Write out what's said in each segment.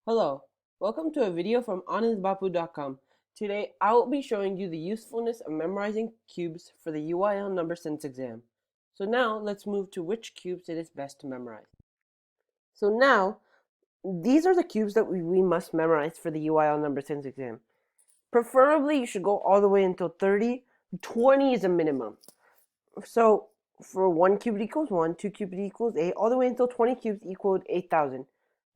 Hello, welcome to a video from anandbapu.com. Today I will be showing you the usefulness of memorizing cubes for the UIL Number Sense Exam. So now let's move to which cubes it is best to memorize. So now, these are the cubes that we must memorize for the UIL Number Sense Exam. Preferably you should go all the way until 30, 20 is a minimum. So for 1 cubed equals 1, 2 cubed equals 8, all the way until 20 cubes equaled 8,000.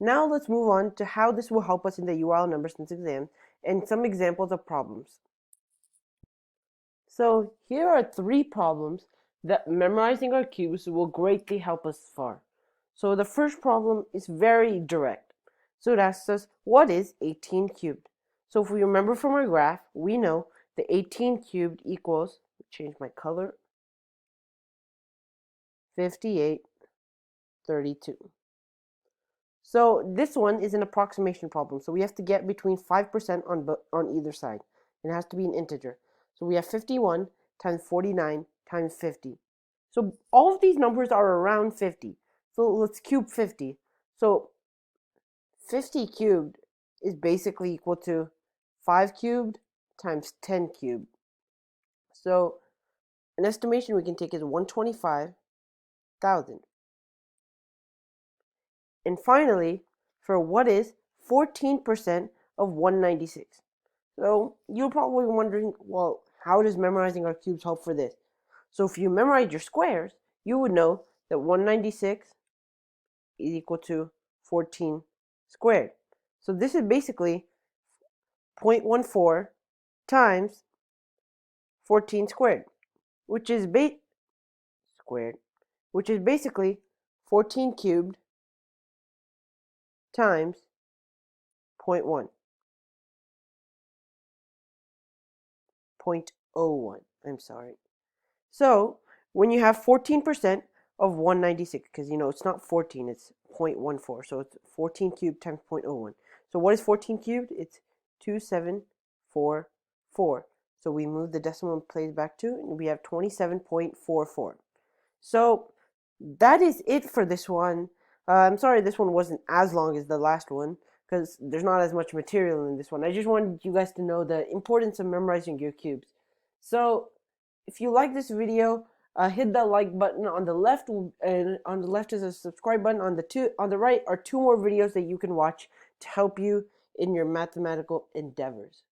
Now let's move on to how this will help us in the UIL Number Sense Exam and some examples of problems. So here are 3 problems that memorizing our cubes will greatly help us far. So the first problem is very direct. So it asks us, what is 18 cubed? So if we remember from our graph, we know that 18 cubed equals, change my color, 58, 32. So this one is an approximation problem. So we have to get between 5% on either side. It has to be an integer. So we have 51 times 49 times 50. So all of these numbers are around 50. So let's cube 50. So 50 cubed is basically equal to 5 cubed times 10 cubed. So an estimation we can take is 125,000. And finally, for what is 14% of 196? So you're probably wondering, well, how does memorizing our cubes help for this? So if you memorize your squares, you would know that 196 is equal to 14 squared. So this is basically 0.14 times 14 squared, which is basically 14 cubed times 0.1. 0.01, I'm sorry. So when you have 14% of 196, because you know it's not 14, it's 0.14, so it's 14 cubed times 0.01. So what is 14 cubed? It's 2744. So we move the decimal place back 2, and we have 27.44. So that is it for this one. I'm sorry this one wasn't as long as the last one, because there's not as much material in this one. I just wanted you guys to know the importance of memorizing your cubes. So if you like this video, hit that like button on the left, and on the left is a subscribe button. On the right are 2 more videos that you can watch to help you in your mathematical endeavors.